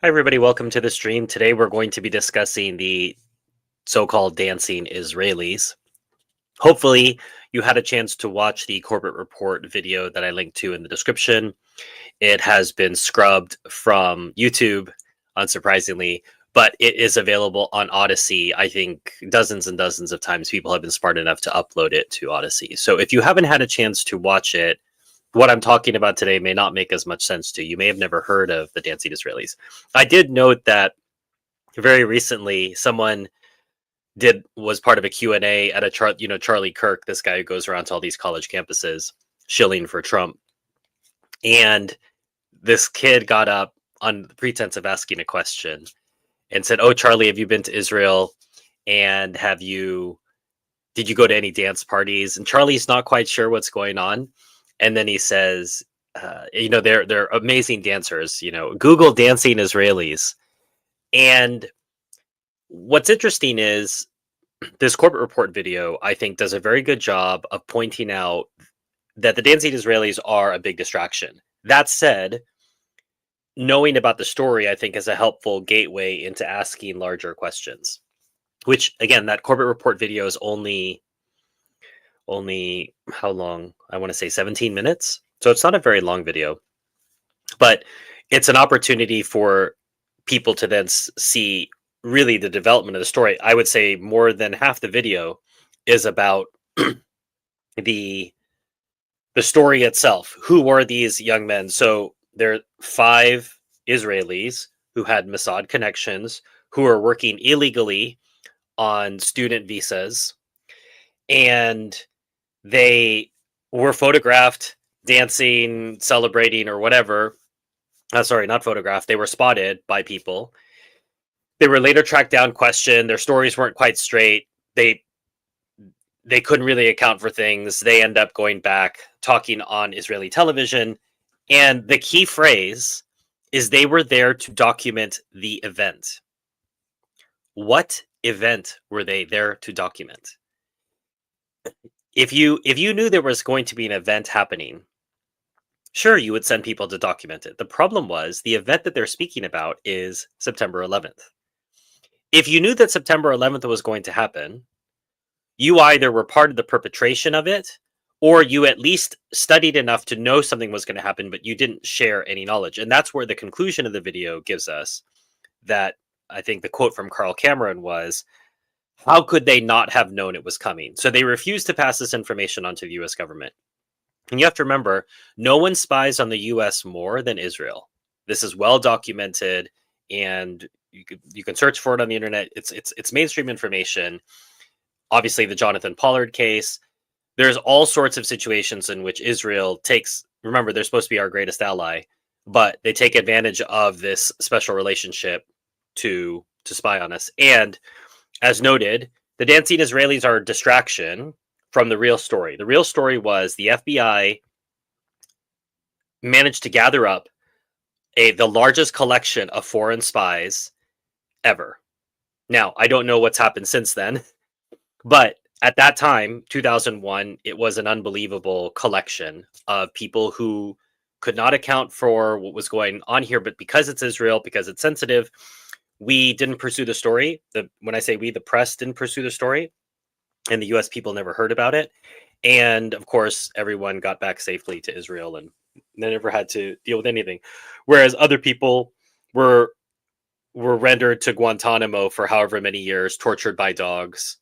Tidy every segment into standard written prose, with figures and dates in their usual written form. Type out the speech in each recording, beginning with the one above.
Hi, everybody. Welcome to the stream. Today, we're going to be discussing the so-called dancing Israelis. Hopefully, you had a chance to watch the corporate report video that I linked to in the description. It has been scrubbed from YouTube, unsurprisingly, but it is available on Odyssey. I think dozens and dozens of times people have been smart enough to upload it to Odyssey. So if you haven't had a chance to watch it, what I'm talking about today may not make as much sense to you. You may have never heard of the dancing Israelis. I did note that very recently someone was part of a Q&A at a Charlie Kirk, this guy who goes around to all these college campuses shilling for Trump. And this kid got up on the pretense of asking a question and said, "Oh, Charlie, have you been to Israel? And did you go to any dance parties?" And Charlie's not quite sure what's going on. And then he says, they're amazing dancers, Google dancing Israelis. And what's interesting is this corporate report video, I think, does a very good job of pointing out that the dancing Israelis are a big distraction. That said, knowing about the story, I think, is a helpful gateway into asking larger questions. Which, again, that corporate report video is only how long? I want to say 17 minutes. So it's not a very long video, but it's an opportunity for people to then see really the development of the story. I would say more than half the video is about the story itself. Who were these young men? So there are 5 Israelis who had Mossad connections, who are working illegally on student visas, and they were photographed dancing, celebrating, or whatever. Sorry, not photographed. They were spotted by people. They were later tracked down, questioned. Their stories weren't quite straight. They couldn't really account for things. They end up going back, talking on Israeli television. And the key phrase is they were there to document the event. What event were they there to document? If you knew there was going to be an event happening, sure, you would send people to document it. The problem was the event that they're speaking about is September 11th. If you knew that September 11th was going to happen, you either were part of the perpetration of it, or you at least studied enough to know something was going to happen, but you didn't share any knowledge. And that's where the conclusion of the video gives us that. I think the quote from Carl Cameron was, "How could they not have known it was coming?" So they refused to pass this information on to the US government. And you have to remember, no one spies on the US more than Israel. This is well documented, and you can search for it on the internet. It's mainstream information. Obviously, the Jonathan Pollard case. There's all sorts of situations in which Israel takes, remember, they're supposed to be our greatest ally, but they take advantage of this special relationship to spy on us. And as noted, the dancing Israelis are a distraction from the real story. The real story was the FBI managed to gather up the largest collection of foreign spies ever. Now, I don't know what's happened since then, but at that time, 2001, it was an unbelievable collection of people who could not account for what was going on here. But because it's Israel, because it's sensitive, we didn't pursue the story. When I say we, the press didn't pursue the story, and the US people never heard about it. And of course, everyone got back safely to Israel and they never had to deal with anything. Whereas other people were rendered to Guantanamo for however many years, tortured by dogs,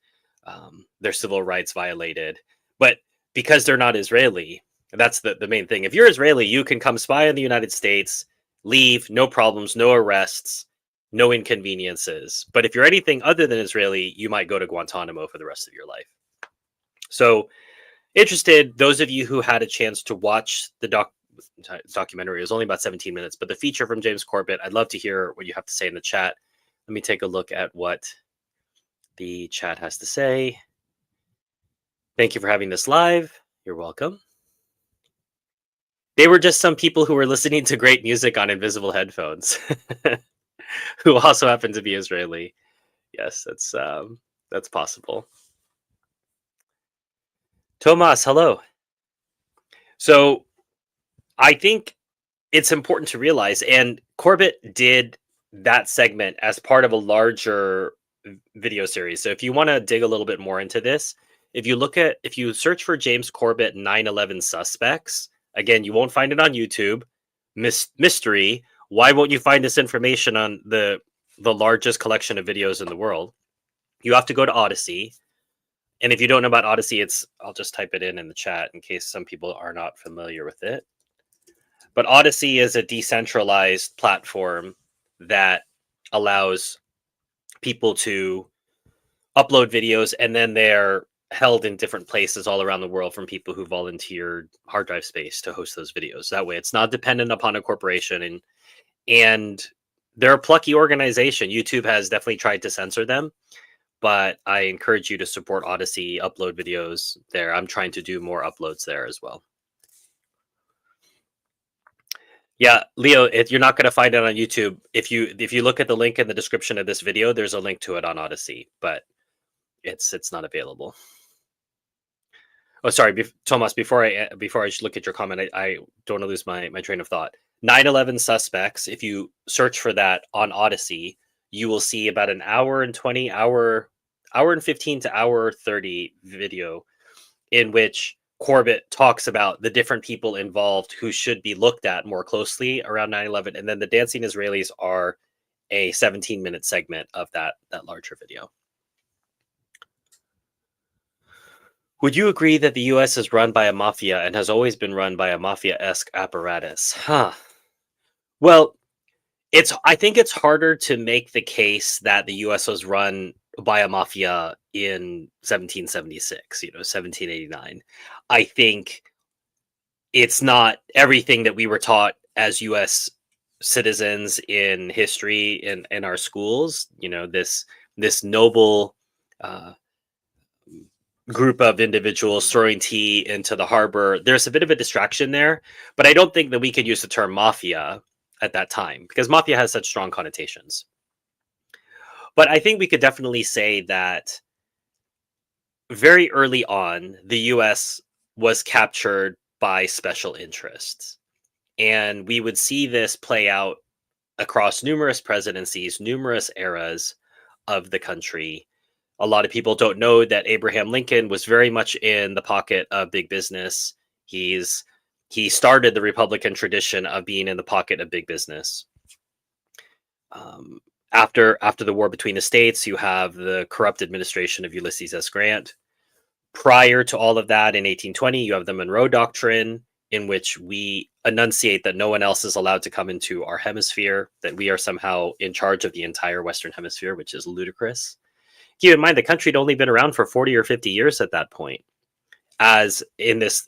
their civil rights violated. But because they're not Israeli, that's the main thing. If you're Israeli, you can come spy in the United States, leave, no problems, no arrests, no inconveniences. But if you're anything other than Israeli, you might go to Guantanamo for the rest of your life. So, those of you who had a chance to watch the documentary, it was only about 17 minutes, but the feature from James Corbett, I'd love to hear what you have to say in the chat. Let me take a look at what the chat has to say. Thank you for having this live. You're welcome. They were just some people who were listening to great music on invisible headphones. Who also happen to be Israeli. Yes, that's possible. Tomas, hello. So I think it's important to realize, and Corbett did that segment as part of a larger video series. So if you want to dig a little bit more into this, if you search for James Corbett 9/11 suspects, again, you won't find it on YouTube. Mystery. Why won't you find this information on the largest collection of videos in the world? You have to go to Odyssey. And if you don't know about Odyssey, I'll just type it in the chat in case some people are not familiar with it. But Odyssey is a decentralized platform that allows people to upload videos, and then they're held in different places all around the world from people who volunteered hard drive space to host those videos. That way it's not dependent upon a corporation, and they're a plucky organization. YouTube has definitely tried to censor them, but I encourage you to support Odyssey, upload videos there. I'm trying to do more uploads there as well. Yeah, Leo, you're not going to find it on YouTube. If you look at the link in the description of this video, there's a link to it on Odyssey, but it's not available. Oh, sorry, Thomas. Before I look at your comment, I don't want to lose my train of thought. 9/11 suspects. If you search for that on Odyssey, you will see about an hour and 20, hour and 15 to hour 30 video in which Corbett talks about the different people involved who should be looked at more closely around 9/11, and then the Dancing Israelis are a 17-minute segment of that larger video. Would you agree that the U.S. is run by a mafia and has always been run by a mafia-esque apparatus? Well, I think it's harder to make the case that the U.S. was run by a mafia in 1776, 1789. I think it's not everything that we were taught as U.S. citizens in history in our schools. This noble group of individuals throwing tea into the harbor. There's a bit of a distraction there, but I don't think that we could use the term mafia at that time because mafia has such strong connotations. But I think we could definitely say that very early on, the US was captured by special interests. And we would see this play out across numerous presidencies, numerous eras of the country. A lot of people don't know that Abraham Lincoln was very much in the pocket of big business. He started the Republican tradition of being in the pocket of big business. After the war between the states, you have the corrupt administration of Ulysses S. Grant. Prior to all of that, in 1820, you have the Monroe Doctrine, in which we enunciate that no one else is allowed to come into our hemisphere, that we are somehow in charge of the entire Western Hemisphere, which is ludicrous. Keep in mind, the country had only been around for 40 or 50 years at that point, as in this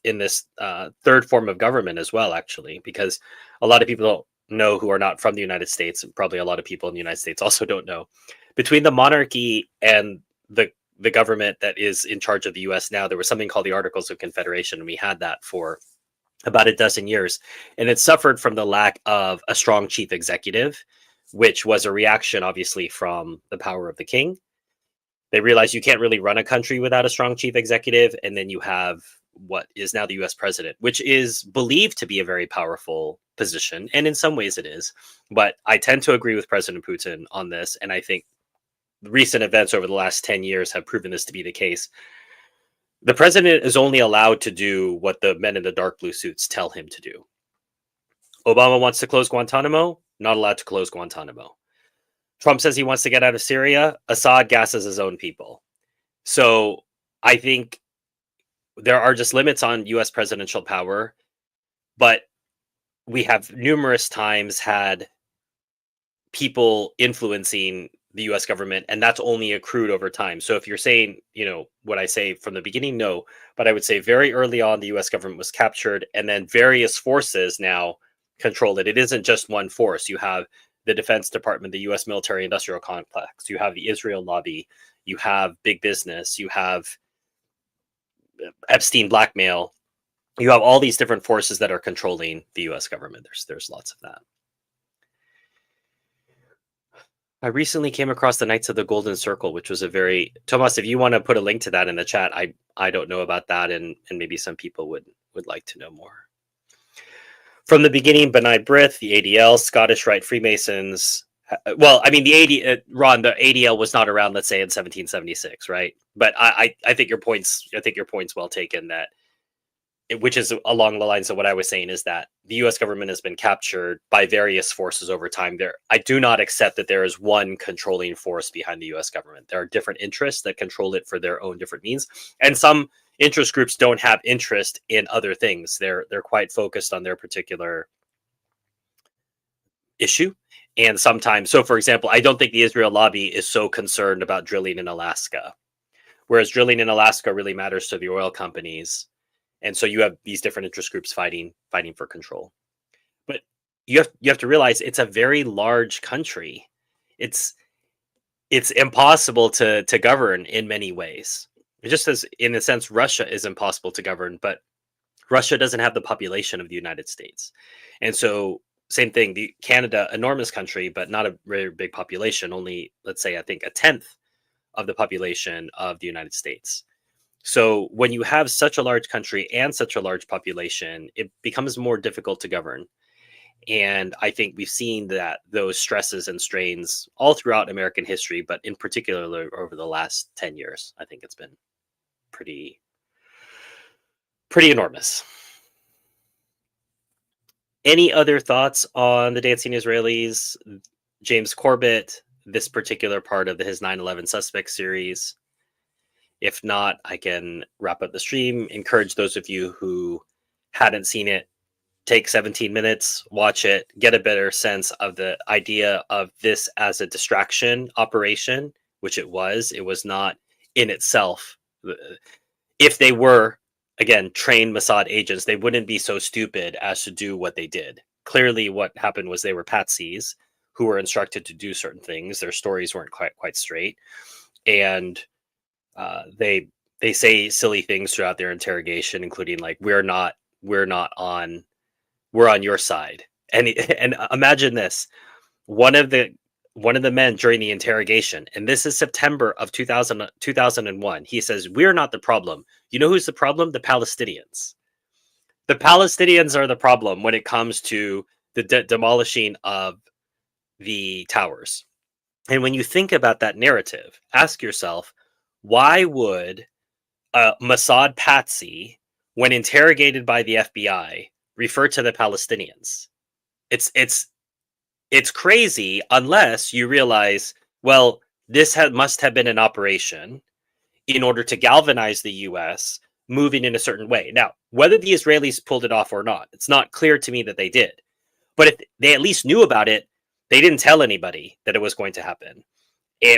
third form of government as well, actually, because a lot of people don't know who are not from the United States, and probably a lot of people in the United States also don't know. Between the monarchy and the government that is in charge of the U.S. now, there was something called the Articles of Confederation, and we had that for about a dozen years. And it suffered from the lack of a strong chief executive, which was a reaction, obviously, from the power of the king. They realized you can't really run a country without a strong chief executive, and then you have what is now the U.S. president, which is believed to be a very powerful position, and in some ways it is. But I tend to agree with President Putin on this, and I think recent events over the last 10 years have proven this to be the case. The president is only allowed to do what the men in the dark blue suits tell him to do. Obama wants to close Guantanamo, not allowed to close Guantanamo. Trump says he wants to get out of Syria. Assad gasses his own people. So I think there are just limits on U.S. presidential power, but we have numerous times had people influencing the U.S. government, and that's only accrued over time. So if you're saying, what I say from the beginning, no, but I would say very early on, the U.S. government was captured, and then various forces now control it. It isn't just one force. You have the Defense Department, the U.S. military industrial complex, you have the Israel lobby, you have big business, you have Epstein blackmail, you have all these different forces that are controlling the U.S. government. There's lots of that. I recently came across the Knights of the Golden Circle, which was a very Thomas. If you want to put a link to that in the chat, I don't know about that, and maybe some people would like to know more. From the beginning, B'nai B'rith, the ADL, Scottish Rite Freemasons Well, I mean, Ron, the ADL was not around, let's say, in 1776, right? But I think your point's well taken. That which is along the lines of what I was saying, is that the U.S. government has been captured by various forces over time. I do not accept that there is one controlling force behind the U.S. government. There are different interests that control it for their own different means, and some interest groups don't have interest in other things. They're quite focused on their particular issue. And sometimes, so for example, I don't think the Israel lobby is so concerned about drilling in Alaska, whereas drilling in Alaska really matters to the oil companies. And so you have these different interest groups fighting for control. But you have to realize it's a very large country. It's it's impossible to govern in many ways. Just as in a sense Russia is impossible to govern, but Russia doesn't have the population of the United States. And so same thing, the Canada, enormous country, but not a very big population, only let's say I think a tenth of the population of the United States. So when you have such a large country and such a large population, it becomes more difficult to govern. And I think we've seen that those stresses and strains all throughout American history, but in particular over the last 10 years, I think it's been pretty enormous. Any other thoughts on the Dancing Israelis, James Corbett, this particular part of his 9/11 Suspect series? If not, I can wrap up the stream. Encourage those of you who hadn't seen it, take 17 minutes, watch it, get a better sense of the idea of this as a distraction operation, which it was. It was not in itself. If they were, again, trained Mossad agents, they wouldn't be so stupid as to do what they did. Clearly, what happened was they were patsies who were instructed to do certain things. Their stories weren't quite straight, and they say silly things throughout their interrogation, including like we're on your side. And imagine this: one of the men during the interrogation, and this is September of 2001, he says, "We're not the problem. You know who's the problem? The Palestinians. The Palestinians are the problem when it comes to the demolishing of the towers." And when you think about that narrative, ask yourself, why would a Mossad patsy, when interrogated by the FBI, refer to the Palestinians? It's crazy, unless you realize, well, this must have been an operation in order to galvanize the U.S. moving in a certain way. Now, whether the Israelis pulled it off or not, it's not clear to me that they did. But if they at least knew about it, they didn't tell anybody that it was going to happen.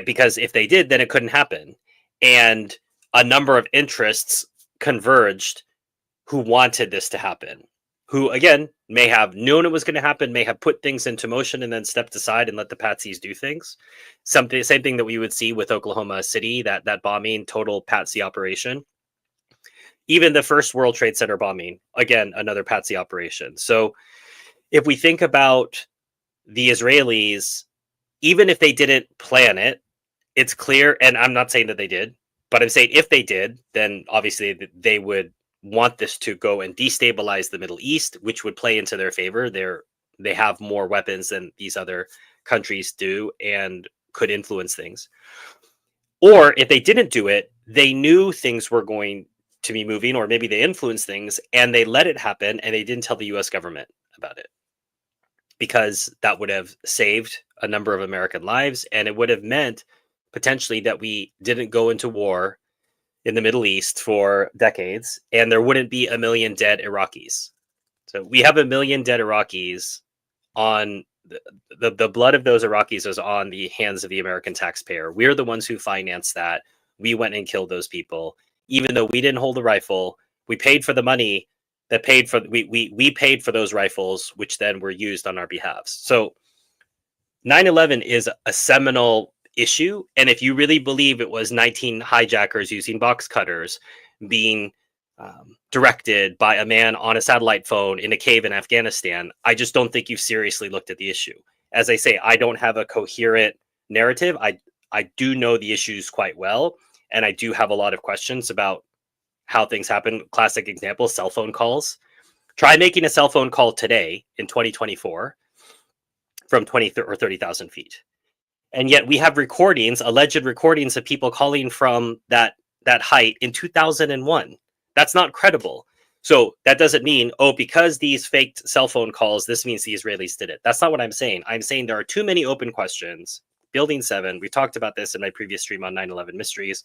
Because if they did, then it couldn't happen. And a number of interests converged who wanted this to happen, who, again, may have known it was going to happen, may have put things into motion and then stepped aside and let the patsies do things. Same thing that we would see with Oklahoma City, that bombing, total patsy operation. Even the first World Trade Center bombing, again, another patsy operation. So if we think about the Israelis, even if they didn't plan it, it's clear, and I'm not saying that they did, but I'm saying if they did, then obviously they would want this to go and destabilize the Middle East, which would play into their favor. They have more weapons than these other countries do and could influence things. Or if they didn't do it, they knew things were going to be moving, or maybe they influenced things and they let it happen and they didn't tell the US government about it, because that would have saved a number of American lives, and it would have meant potentially that we didn't go into war in the Middle East for decades, and there wouldn't be a million dead Iraqis. So we have a million dead Iraqis on the blood of those Iraqis is on the hands of the American taxpayer. We're the ones who financed that. We went and killed those people, even though we didn't hold the rifle. We paid for the money that paid for we paid for those rifles, which then were used on our behalf. So 9/11 is a seminal issue, and if you really believe it was 19 hijackers using box cutters being directed by a man on a satellite phone in a cave in Afghanistan, I just don't think you've seriously looked at the issue. As I say, I don't have a coherent narrative. I do know the issues quite well, and I do have a lot of questions about how things happen. Classic example, cell phone calls. Try making a cell phone call today in 2024 from 20 or 30,000 feet. And yet we have recordings, alleged recordings of people calling from that height in 2001. That's not credible. So that doesn't mean, oh, because these faked cell phone calls, this means the Israelis did it. That's not what I'm saying. I'm saying there are too many open questions. Building 7, we talked about this in my previous stream on 9/11 mysteries,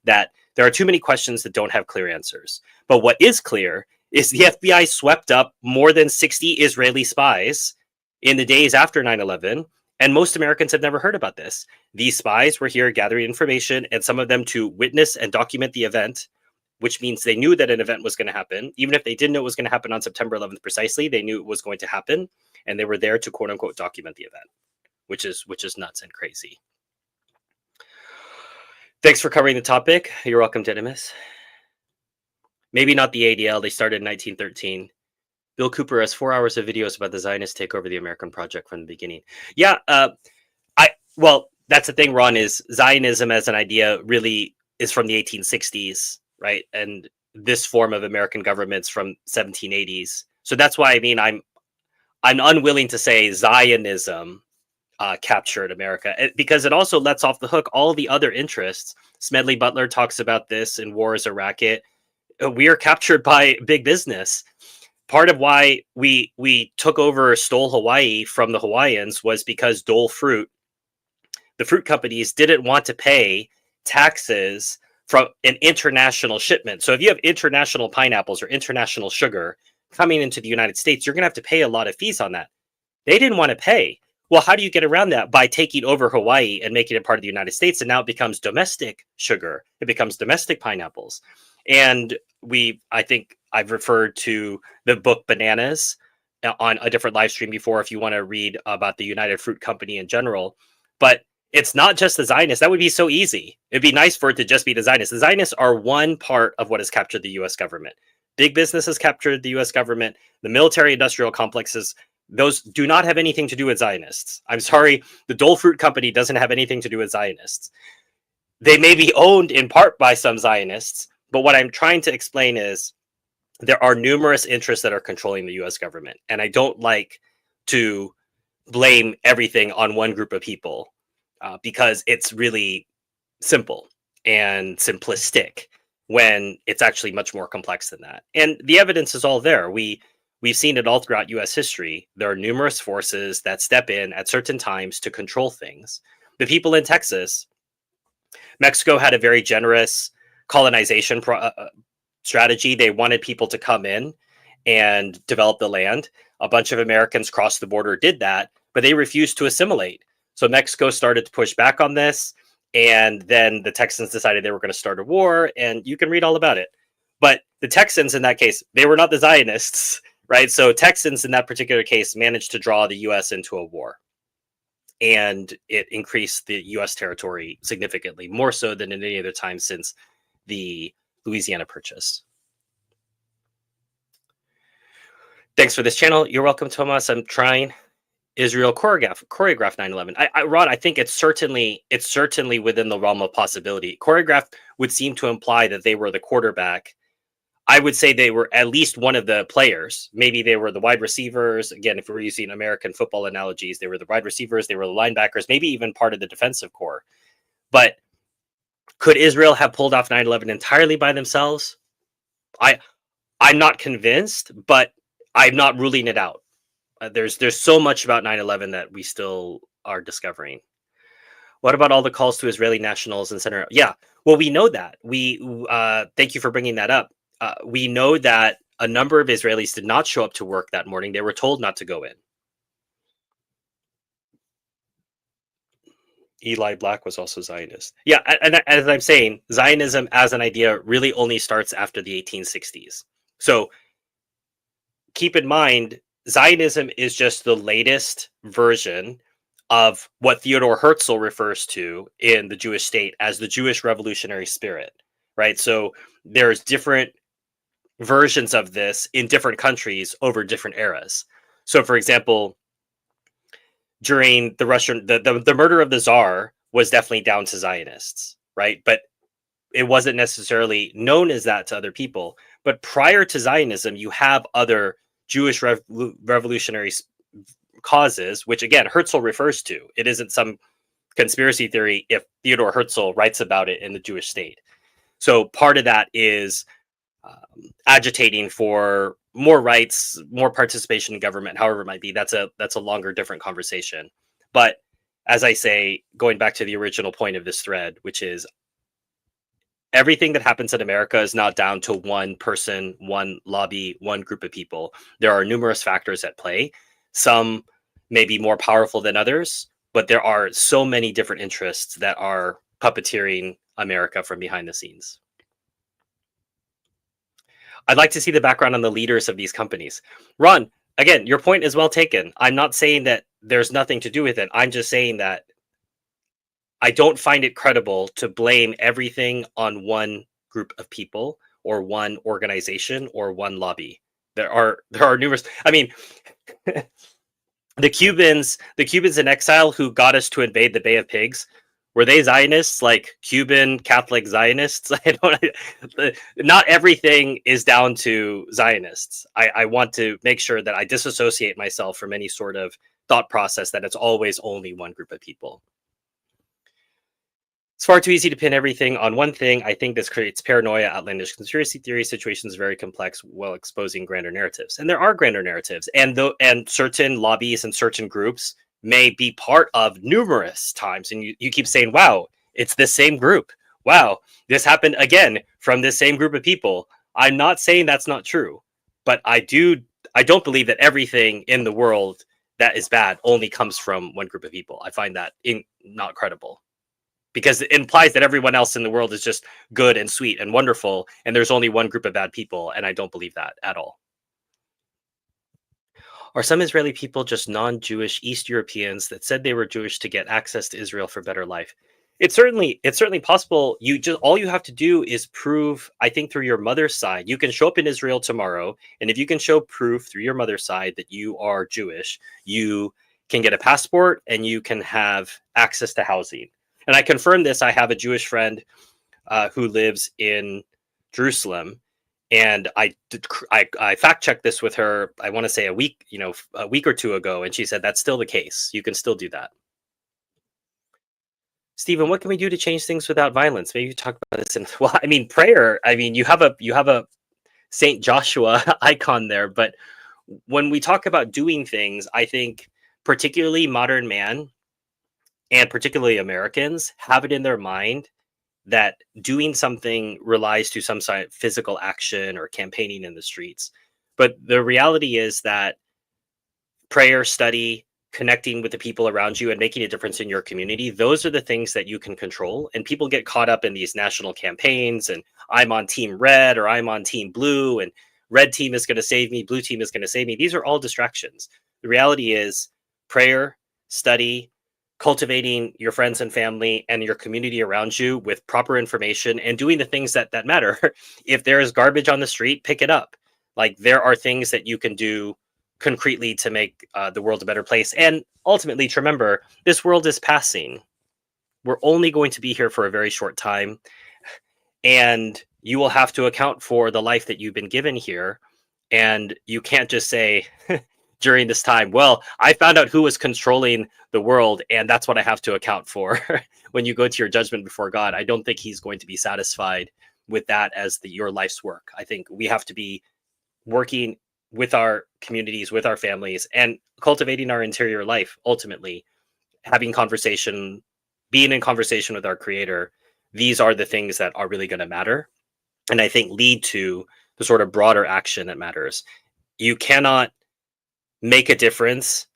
that there are too many questions that don't have clear answers. But what is clear is the FBI swept up more than 60 Israeli spies in the days after 9/11, and most Americans have never heard about this. These spies were here gathering information, and some of them to witness and document the event, which means they knew that an event was going to happen. Even if they didn't know it was going to happen on September 11th precisely, they knew it was going to happen, and they were there to quote unquote document the event, which is nuts and crazy. Thanks for covering the topic. You're welcome, Didymus. Maybe not the ADL. They started in 1913. Bill Cooper has 4 hours of videos about the Zionists take over the American project from the beginning. Yeah, well, that's the thing, Ron, is Zionism as an idea really is from the 1860s, right? And this form of American government's from 1780s. So that's why, I mean, I'm unwilling to say Zionism captured America, because it also lets off the hook all the other interests. Smedley Butler talks about this in War is a Racket. We are captured by big business. Part of why we took over, stole Hawaii from the Hawaiians was because Dole Fruit, the fruit companies, didn't want to pay taxes from an international shipment. So if you have international pineapples or international sugar coming into the United States, you're going to have to pay a lot of fees on that. They didn't want to pay. Well, how do you get around that? By taking over Hawaii and making it part of the United States. And now it becomes domestic sugar. It becomes domestic pineapples. And I think I've referred to the book Bananas on a different live stream before, if you want to read about the United Fruit Company in general. But it's not just the Zionists. That would be so easy. It'd be nice for it to just be the Zionists. The Zionists are one part of what has captured the U.S. government. Big business has captured the U.S. government. The military-industrial complexes, those do not have anything to do with Zionists. I'm sorry, the Dole Fruit Company doesn't have anything to do with Zionists. They may be owned in part by some Zionists, but what I'm trying to explain is there are numerous interests that are controlling the U.S. government. And I don't like to blame everything on one group of people because it's really simple and simplistic when it's actually much more complex than that. And the evidence is all there. We've seen it all throughout U.S. history. There are numerous forces that step in at certain times to control things. The people in Texas, Mexico had a very generous colonization strategy. They wanted people to come in and develop the land. A bunch of Americans crossed the border, did that, but they refused to assimilate. So Mexico started to push back on this, and then the Texans decided they were going to start a war, and you can read all about it. But the Texans in that case, they were not the Zionists, right? So Texans in that particular case managed to draw the U.S. into a war. And it increased the U.S. territory significantly, more so than at any other time since the Louisiana Purchase. Thanks for this channel. You're welcome, Thomas. I'm trying. Israel choreograph 9/11. Rod, I think it's certainly within the realm of possibility. Choreograph would seem to imply that they were the quarterback. I would say they were at least one of the players. Maybe they were the wide receivers. Again, if we're using American football analogies, they were the wide receivers, they were the linebackers, maybe even part of the defensive core. But could Israel have pulled off 9/11 entirely by themselves? I'm not convinced, but I'm not ruling it out. There's so much about 9/11 that we still are discovering. What about all the calls to Israeli nationals and center? Yeah, well, we know that. Thank you for bringing that up. We know that a number of Israelis did not show up to work that morning. They were told not to go in. Eli Black was also Zionist. Yeah, and as I'm saying, Zionism as an idea really only starts after the 1860s. So keep in mind, Zionism is just the latest version of what Theodor Herzl refers to in the Jewish state as the Jewish revolutionary spirit, right? So there's different versions of this in different countries over different eras. So, for example, during the Russian, the murder of the Tsar was definitely down to Zionists, right? But it wasn't necessarily known as that to other people. But prior to Zionism, you have other Jewish revolutionary causes, which again Herzl refers to. It isn't some conspiracy theory if Theodore Herzl writes about it in the Jewish state. So part of that is agitating for more rights, more participation in government, however it might be. That's a longer, different conversation. But as I say, going back to the original point of this thread, which is everything that happens in America is not down to one person, one lobby, one group of people. There are numerous factors at play. Some may be more powerful than others, but there are so many different interests that are puppeteering America from behind the scenes. I'd like to see the background on the leaders of these companies. Ron, again, your point is well taken. I'm not saying that there's nothing to do with it. I'm just saying that I don't find it credible to blame everything on one group of people or one organization or one lobby. There are numerous. I mean, the Cubans in exile who got us to invade the Bay of Pigs, were they Zionists, like Cuban Catholic Zionists? I don't. Not everything is down to Zionists. I want to make sure that I disassociate myself from any sort of thought process that it's always only one group of people. It's far too easy to pin everything on one thing. I think this creates paranoia, outlandish conspiracy theory situations, very complex, while exposing grander narratives. And there are grander narratives, and certain lobbies and certain groups may be part of numerous times. And you keep saying, "Wow, it's the same group. Wow, this happened again from this same group of people." I'm not saying that's not true, but I don't believe that everything in the world that is bad only comes from one group of people. I find that not credible, because it implies that everyone else in the world is just good and sweet and wonderful, and there's only one group of bad people, and I don't believe that at all. Are some Israeli people just non-Jewish East Europeans that said they were Jewish to get access to Israel for better life? It's certainly possible. You just all you have to do is prove, I think, through your mother's side. You can show up in Israel tomorrow, and if you can show proof through your mother's side that you are Jewish, you can get a passport and you can have access to housing. And I confirm this. I have a Jewish friend who lives in Jerusalem, and I fact checked this with her. I want to say a week or two ago, and she said that's still the case. You can still do that. Stephen, what can we do to change things without violence? Maybe you talk about this. And well, I mean, prayer. I mean, you have a Saint Joshua icon there, but when we talk about doing things, I think particularly modern man and particularly Americans have it in their mind that doing something relies to some sort of physical action or campaigning in the streets. But the reality is that prayer, study, connecting with the people around you and making a difference in your community, those are the things that you can control. And people get caught up in these national campaigns and I'm on team red or I'm on team blue and red team is going to save me, blue team is going to save me. These are all distractions. The reality is prayer, study, cultivating your friends and family and your community around you with proper information and doing the things that matter. If there is garbage on the street, pick it up. Like there are things that you can do concretely to make the world a better place. And ultimately, to remember, this world is passing. We're only going to be here for a very short time. And you will have to account for the life that you've been given here. And you can't just say during this time, well, I found out who was controlling the world, and that's what I have to account for. When you go to your judgment before God, I don't think he's going to be satisfied with that as your life's work. I think we have to be working with our communities, with our families, and cultivating our interior life, ultimately having conversation, being in conversation with our creator. These are the things that are really going to matter. And I think lead to the sort of broader action that matters. You cannot make a difference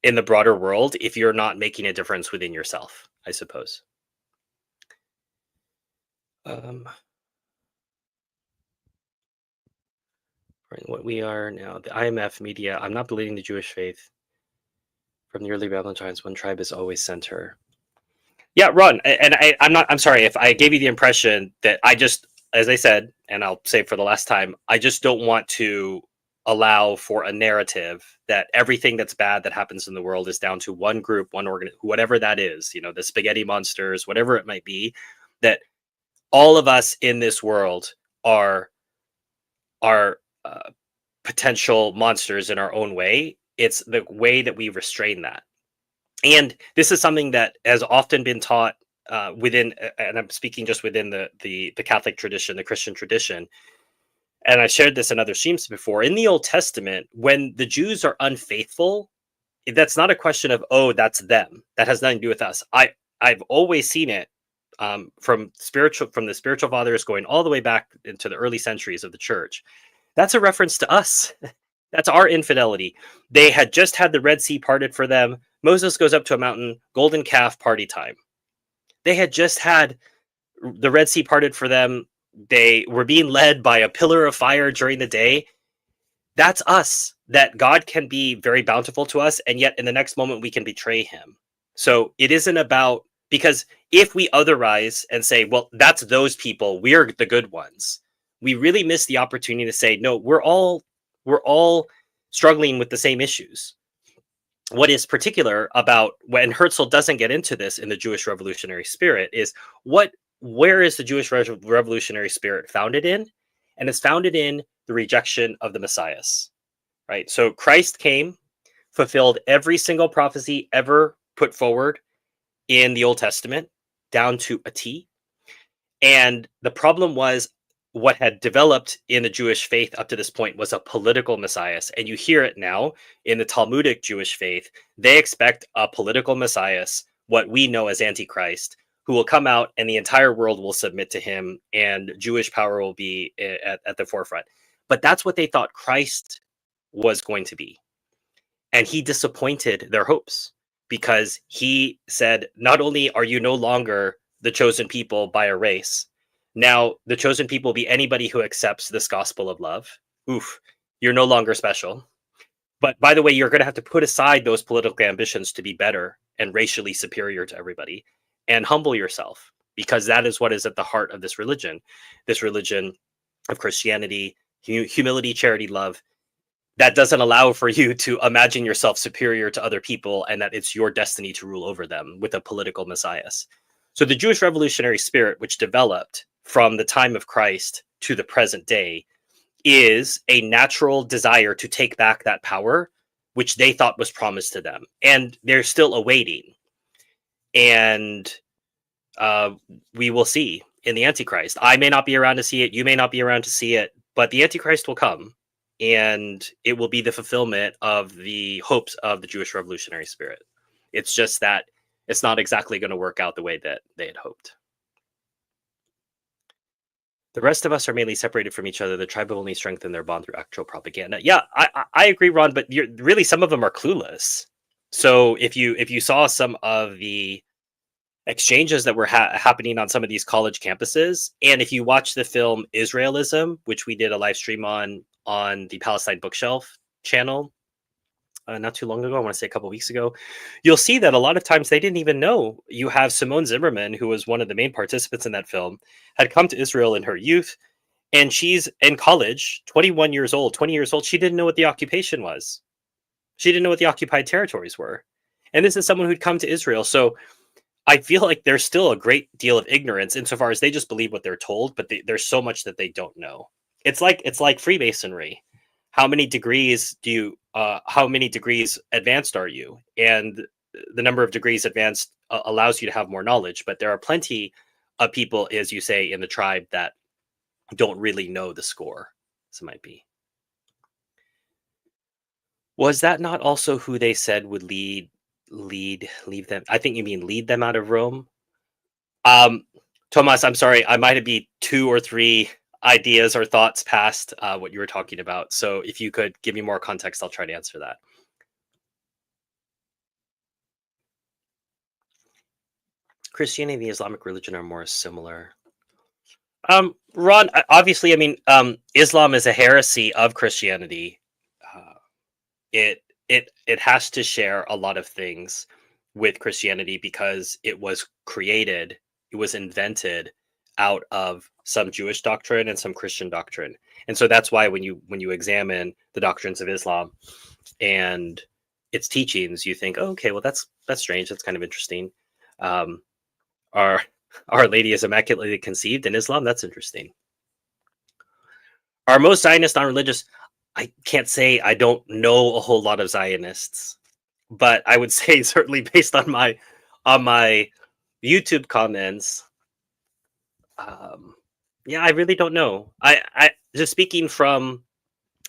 in the broader world if you're not making a difference within yourself, I suppose. What we are now, the IMF media, I'm not believing the Jewish faith from the early Babylon times. One tribe is always center. Yeah, Ron, and I'm sorry if I gave you the impression that I just, as I said, and I'll say for the last time, I just don't want to allow for a narrative that everything that's bad that happens in the world is down to one group, one organ, whatever that is, the spaghetti monsters, whatever it might be, that all of us in this world are potential monsters in our own way. It's the way that we restrain that. And this is something that has often been taught within, and I'm speaking just within the Catholic tradition, the Christian tradition. And I shared this in other streams before. In the Old Testament, when the Jews are unfaithful, that's not a question of, oh, that's them. That has nothing to do with us. I've always seen it from the spiritual fathers going all the way back into the early centuries of the church. That's a reference to us. That's our infidelity. They had just had the Red Sea parted for them. Moses goes up to a mountain, golden calf, party time. They had just had the Red Sea parted for them. They were being led by a pillar of fire during the day. That's us, that God can be very bountiful to us, and yet in the next moment we can betray him. So it isn't about, because if we otherize and say, well, that's those people, we're the good ones, we really miss the opportunity to say, no, we're all struggling with the same issues. What is particular about when Herzl doesn't get into this in the Jewish revolutionary spirit is where is the Jewish revolutionary spirit founded in? And it's founded in the rejection of the Messiahs, right? So Christ came, fulfilled every single prophecy ever put forward in the Old Testament down to a T. And the problem was, what had developed in the Jewish faith up to this point was a political Messiah. And you hear it now in the Talmudic Jewish faith. They expect a political Messiah, what we know as Antichrist, who will come out and the entire world will submit to him and Jewish power will be at the forefront. But that's what they thought Christ was going to be. And he disappointed their hopes because he said, not only are you no longer the chosen people by a race, now the chosen people will be anybody who accepts this gospel of love. Oof, you're no longer special. But by the way, you're going to have to put aside those political ambitions to be better and racially superior to everybody and humble yourself, because that is what is at the heart of this religion of Christianity, humility, charity, love. That doesn't allow for you to imagine yourself superior to other people and that it's your destiny to rule over them with a political Messiah. So the Jewish revolutionary spirit, which developed from the time of Christ to the present day, is a natural desire to take back that power, which they thought was promised to them. And they're still awaiting. And we will see in the Antichrist. I may not be around to see it. You may not be around to see it. But the Antichrist will come. And it will be the fulfillment of the hopes of the Jewish revolutionary spirit. It's just that it's not exactly going to work out the way that they had hoped. The rest of us are mainly separated from each other. The tribe will only strengthen their bond through actual propaganda. Yeah, I agree, Ron, but really some of them are clueless. So if you saw some of the exchanges that were happening on some of these college campuses, and if you watch the film Israelism, which we did a live stream on the Palestine Bookshelf channel not too long ago, I want to say a couple weeks ago, you'll see that a lot of times they didn't even know. You have Simone Zimmerman, who was one of the main participants in that film, had come to Israel in her youth, and she's in college, 21 years old, 20 years old. She didn't know what the occupation was. She didn't know what the occupied territories were. And this is someone who'd come to Israel. So I feel like there's still a great deal of ignorance insofar as they just believe what they're told, but there's so much that they don't know. It's like Freemasonry. How many degrees advanced are you? And the number of degrees advanced allows you to have more knowledge, but there are plenty of people, as you say, in the tribe that don't really know the score. So it might be. Was that not also who they said would leave them? I think you mean lead them out of Rome. Tomas, I'm sorry, I might be 2 or 3 ideas or thoughts past what you were talking about. So if you could give me more context, I'll try to answer that. Christianity and the Islamic religion are more similar. Ron, obviously, I mean, Islam is a heresy of Christianity. It has to share a lot of things with Christianity because it was invented out of some Jewish doctrine and some Christian doctrine. And so that's why when you examine the doctrines of Islam and its teachings, you think, oh, okay, well, that's strange. That's kind of interesting. Our Lady is immaculately conceived in Islam. That's interesting. Are most Zionists non-religious? I can't say I don't know a whole lot of Zionists, but I would say certainly based on my YouTube comments, um, yeah, I really don't know. I just speaking from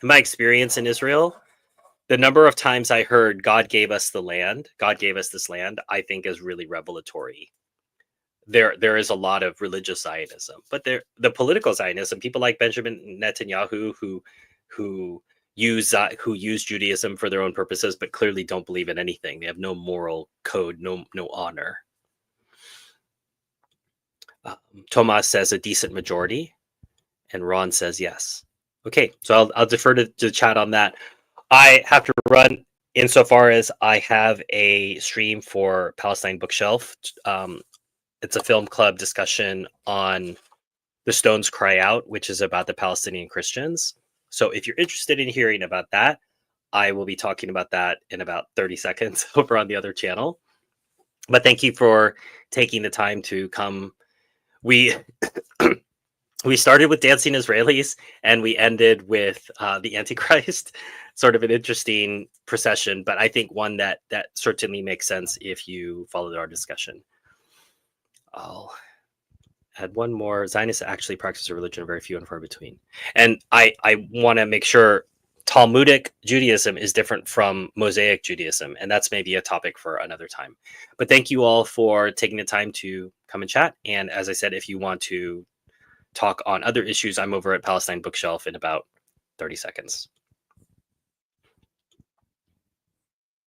my experience in Israel, the number of times I heard God gave us the land, God gave us this land, I think is really revelatory. There is a lot of religious Zionism, but the political Zionism, people like Benjamin Netanyahu who who use Judaism for their own purposes, but clearly don't believe in anything. They have no moral code, no honor. Tomas says a decent majority, and Ron says yes. Okay, so I'll defer to chat on that. I have to run insofar as I have a stream for Palestine Bookshelf. It's a film club discussion on The Stones Cry Out, which is about the Palestinian Christians. So if you're interested in hearing about that, I will be talking about that in about 30 seconds over on the other channel. But thank you for taking the time to come. We we started with Dancing Israelis and we ended with the Antichrist. Sort of an interesting procession, but I think one that certainly makes sense if you followed our discussion. I'll add one more. Zionists actually practice a religion very few and far between. And I want to make sure Talmudic Judaism is different from Mosaic Judaism, and that's maybe a topic for another time. But thank you all for taking the time to come and chat. And as I said, if you want to talk on other issues, I'm over at Palestine Bookshelf in about 30 seconds.